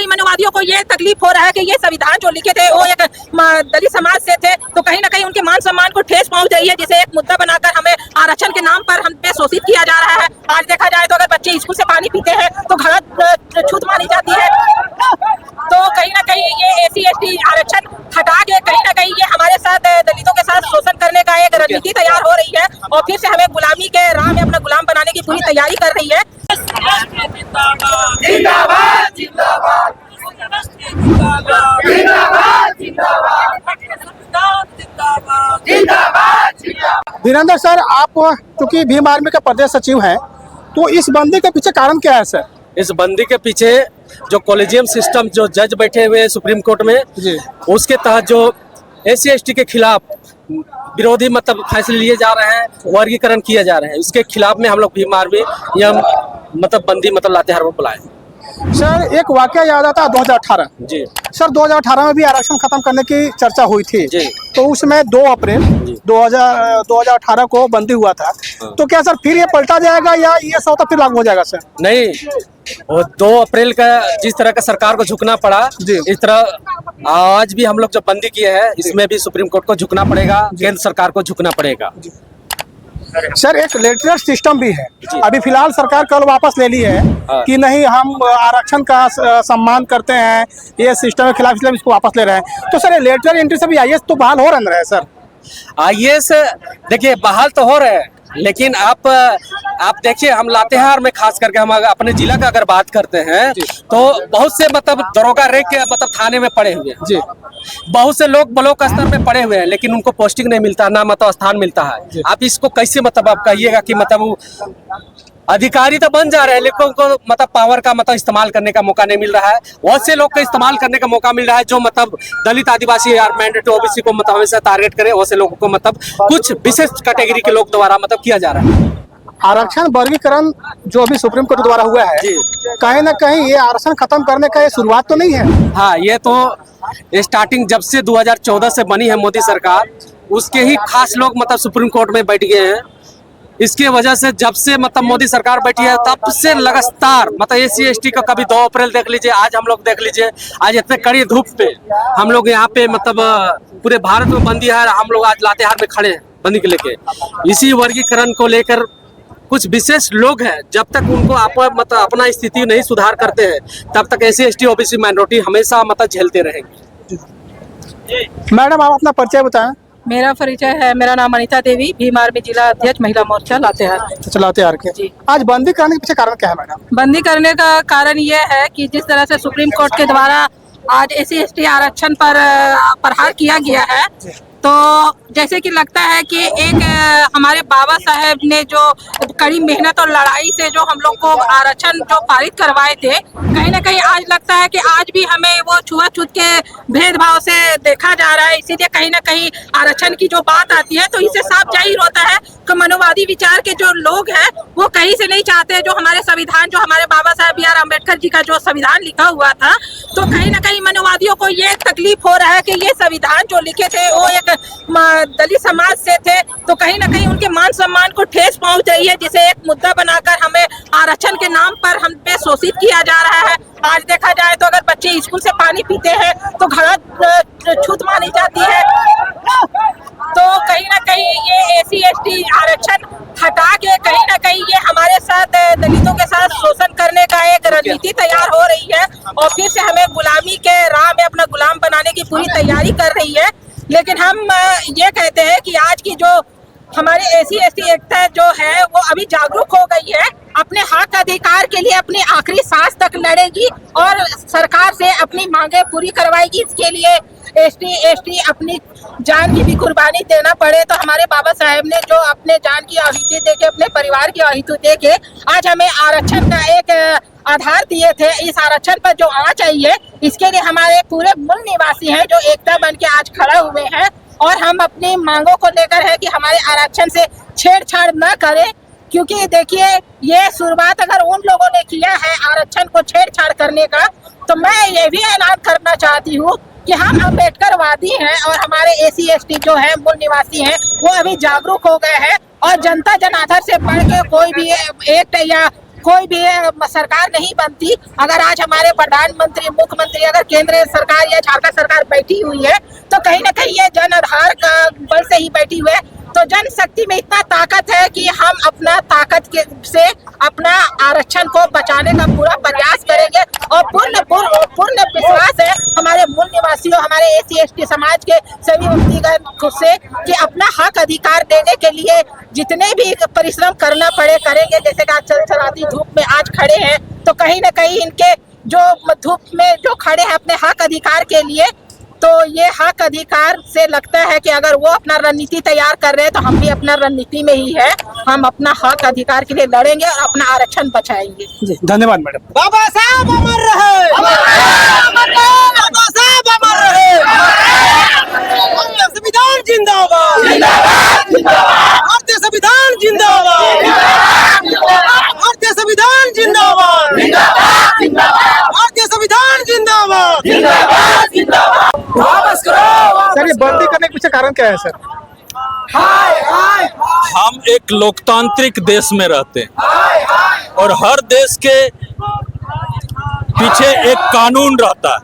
कहीं मनोवादियों को ये तकलीफ हो रहा है कि ये संविधान जो लिखे थे वो एक दलित समाज से थे, तो कहीं ना कहीं उनके मान सम्मान को ठेस पहुंच रही है, जिसे एक मुद्दा बनाकर हमें आरक्षण के नाम पर हम पे शोषित किया जा रहा है। आज देखा जाए तो अगर बच्चे स्कूल से पानी पीते हैं तो घर छूत मानी जाती है। तो कहीं ना कहीं ये SC/ST आरक्षण हटा के कहीं ना कहीं ये हमारे साथ दलितों के साथ शोषण करने का एक रणनीति तैयार हो रही है और फिर से हमें गुलामी के राह में अपना गुलाम बनाने की पूरी तैयारी कर रही है। वीरेंद्र सर, आप चूंकि भीम आर्मी के प्रदेश सचिव हैं, तो इस बंदी के पीछे कारण क्या है सर? इस बंदी के पीछे जो कॉलेजियम सिस्टम जो जज बैठे हुए हैं सुप्रीम कोर्ट में जी, उसके तहत जो SC/ST के खिलाफ विरोधी मतलब फैसले लिए जा रहे हैं, वर्गीकरण किए जा रहे हैं, उसके खिलाफ में हम लोग भीम आर्मी या मतलब बंदी मतलब लातेहार में बुलाए। सर एक वाकया याद आता है 2018 जी सर, 2018 में भी आरक्षण खत्म करने की चर्चा हुई थी जी। तो उसमें 2 अप्रैल 2018 को बंदी हुआ था। तो क्या सर फिर ये पलटा जाएगा या ये सौदा फिर लागू हो जाएगा सर? नहीं, वो 2 अप्रैल का जिस तरह का सरकार को झुकना पड़ा, इस तरह आज भी हम लोग जो बंदी किए हैं इसमें भी सुप्रीम कोर्ट को झुकना पड़ेगा, केंद्र सरकार को झुकना पड़ेगा। सर एक लेटरल सिस्टम भी है, अभी फिलहाल सरकार कल वापस ले ली है कि नहीं हम आरक्षण का सम्मान करते हैं, ये सिस्टम के खिलाफ इसलिए इसको वापस ले रहे हैं। तो सर ये लेटरल एंट्री से भी IAS तो बहाल हो रहे हैं सर? IAS देखिए बहाल तो हो रहे हैं, लेकिन आप देखिए हम लातेहार में खास करके हम अपने जिला का अगर बात करते हैं तो बहुत से मतलब दरोगा रेक के मतलब थाने में पड़े हुए हैं जी। बहुत से लोग ब्लॉक स्तर पे पड़े हुए हैं लेकिन उनको पोस्टिंग नहीं मिलता, ना मतलब स्थान मिलता है। आप इसको कैसे मतलब आप कहिएगा कि मतलब वो अधिकारी तो बन जा रहे हैं लेकिन उनको मतलब पावर का मतलब इस्तेमाल करने का मौका नहीं मिल रहा है। बहुत से लोग को इस्तेमाल करने का मौका मिल रहा है जो मतलब दलित आदिवासी या मैंडेटरी OBC को मतलब हमेशा टारगेट करे, बहुत से लोगों को मतलब कुछ विशेष कैटेगरी के लोग द्वारा मतलब किया जा रहा है। आरक्षण वर्गीकरण जो अभी सुप्रीम कोर्ट द्वारा हुआ है, कहीं ना कहीं ये आरक्षण खत्म करने का ये शुरुआत तो नहीं है? हाँ, ये तो स्टार्टिंग जब से 2014 से बनी है मोदी सरकार, उसके ही खास लोग मतलब सुप्रीम कोर्ट में बैठ गए हैं। इसके वजह से जब से मतलब मोदी सरकार बैठी है तब से लगातार मतलब SC/ST का कभी 2 अप्रैल देख लीजिए, आज हम लोग देख लीजिए, आज इतने कड़ी धूप पे हम लोग यहाँ पे मतलब पूरे भारत में बंदी है, हम लोग आज लातेहार में खड़े हैं बंदी के लेके। इसी वर्गीकरण को लेकर कुछ विशेष लोग हैं, जब तक उनको मतलब अपना स्थिति नहीं सुधार करते हैं तब तक SC/ST OBC माइनॉरिटी हमेशा मतलब झेलते रहेंगे। मैडम आप अपना परिचय बताएं। मेरा परिचय है, मेरा नाम अनीता देवी, भीम आर्मी जिला अध्यक्ष महिला मोर्चा लातेहार। लातेहार के जी। आज बंदी करने के पीछे कारण क्या है मैडम? बंदी करने का कारण ये है कि जिस तरह से सुप्रीम कोर्ट के द्वारा आज SC/ST आरक्षण पर प्रहार किया गया है, तो जैसे कि लगता है कि एक हमारे बाबा साहेब ने जो कड़ी मेहनत और लड़ाई से जो हम लोग को आरक्षण जो पारित करवाए थे, कहीं ना कहीं आज लगता है कि आज भी हमें वो छुआछूत के भेदभाव से देखा जा रहा है। इसीलिए कहीं ना कहीं आरक्षण की जो बात आती है तो इससे साफ जाहिर होता है कि मनोवादी विचार के जो लोग हैं वो कहीं से नहीं चाहते जो हमारे संविधान, जो हमारे बाबा साहेब BR अम्बेडकर जी का जो संविधान लिखा हुआ था, तो कहीं ना कहीं मनोवादियों को ये तकलीफ हो रहा है कि ये संविधान जो लिखे थे वो एक दलित समाज से थे, तो कहीं ना कहीं उनके मान सम्मान को ठेस पहुंच रही है, जिसे एक मुद्दा बनाकर हमें आरक्षण के नाम पर हम पे शोषित किया जा रहा है। आज देखा जाए तो अगर बच्चे स्कूल से पानी पीते हैं तो घर छूत मानी जाती है। तो कहीं ना कहीं ये SC/ST आरक्षण हटा के कहीं ना कहीं ये हमारे साथ दलितों के साथ शोषण करने का एक रणनीति तैयार हो रही है और फिर से हमें गुलामी के राह में अपना गुलाम बनाने की पूरी तैयारी कर रही है। लेकिन हम ये कहते हैं कि आज की जो हमारी SC/ST एकता जो है वो अभी जागरूक हो गई है, अपने हक अधिकार के लिए अपनी आखिरी सांस तक लड़ेगी और सरकार से अपनी मांगे पूरी करवाएगी। इसके लिए SC/ST अपनी जान की भी कुर्बानी देना पड़े तो हमारे बाबा साहेब ने जो अपने जान की आहुति देके, अपने परिवार की आहुति देके आज हमें आरक्षण का एक आधार दिए थे। इस आरक्षण पर जो आना चाहिए, इसके लिए हमारे पूरे मूल निवासी हैं जो एकता बन के आज खड़े हुए हैं और हम अपनी मांगों को लेकर है कि हमारे आरक्षण से छेड़छाड़ न करें, क्योंकि देखिए ये शुरुआत अगर उन लोगों ने किया है आरक्षण को छेड़छाड़ करने का, तो मैं ये भी ऐलान करना चाहती हूँ कि हम अम्बेडकरवादी हैं और हमारे SC/ST जो है मूल निवासी हैं वो अभी जागरूक हो गए हैं और जनता जनार्दन से बढ़ के कोई भी एक्ट या कोई भी सरकार नहीं बनती अगर आज हमारे प्रधानमंत्री, मुख्यमंत्री अगर केंद्र सरकार या झारखंड सरकार बैठी हुई है तो कहीं ना कहीं ये जन आधार का बल से ही बैठी हुई है। तो जनशक्ति में इतना ताकत है कि हम अपना ताकत से अपना आरक्षण को बचाने का पूरा प्रयास करेंगे और पूर्ण विश्वास है हमारे मूल निवासियों, हमारे SC/ST समाज के सभी व्यक्तिगत से कि अपना हक अधिकार देने के लिए जितने भी परिश्रम करना पड़े करेंगे। जैसे कि आज चलचलाती धूप में आज खड़े हैं तो कहीं ना कहीं इनके जो धूप में जो खड़े हैं अपने हक अधिकार के लिए, तो ये हक अधिकार से लगता है कि अगर वो अपना रणनीति तैयार कर रहे हैं तो हम भी अपना रणनीति में ही है, हम अपना हक अधिकार के लिए लड़ेंगे और अपना आरक्षण बचाएंगे। जी धन्यवाद मैडम। बाबा साहब अमर रहे, बाबा साहब अमर रहे, भारतीय संविधान जिंदाबाद, भारतीय संविधान जिंदाबाद, भारतीय संविधान जिंदाबाद, भारतीय संविधान जिंदाबाद। वापस करो। सर ये बंदी करने के पीछे कारण क्या है सर? हम एक लोकतांत्रिक देश में रहते हैं और हर देश के पीछे एक कानून रहता है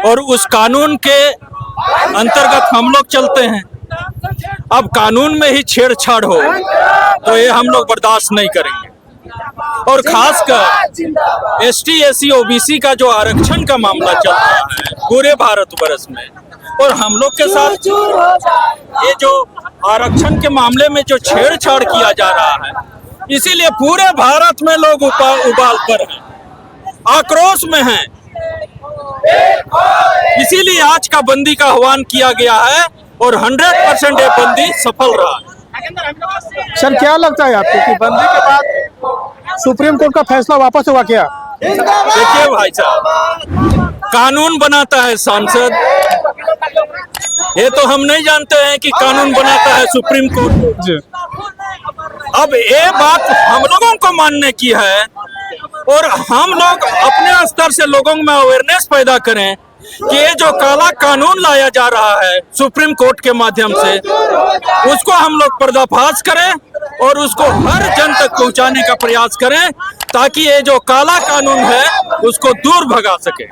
और उस कानून के अंतर्गत हम लोग चलते हैं। अब कानून में ही छेड़छाड़ हो तो ये हम लोग बर्दाश्त नहीं करेंगे। और खासकर ST SC OBC का जो आरक्षण का मामला चल रहा है पूरे भारतवर्ष में, और हम लोग के साथ ये जो आरक्षण के मामले में जो छेड़छाड़ किया जा रहा है, इसीलिए पूरे भारत में लोग उबाल पर हैं, आक्रोश में हैं। इसीलिए आज का बंदी का आह्वान किया गया है और 100% ये बंदी सफल रहा है। सर क्या लगता है आपको कि बंदी के बाद सुप्रीम कोर्ट का फैसला वापस होगा क्या? देखिए भाई साहब, कानून बनाता है सांसद, ये तो हम नहीं जानते हैं कि कानून बनाता है सुप्रीम कोर्ट जी। अब ये बात हम लोगों को मानने की है और हम लोग अपने स्तर से लोगों में अवेयरनेस पैदा करें कि ये जो काला कानून लाया जा रहा है सुप्रीम कोर्ट के माध्यम से, उसको हम लोग पर्दाफाश करें और उसको हर जन तक पहुंचाने का प्रयास करें ताकि ये जो काला कानून है उसको दूर भगा सके।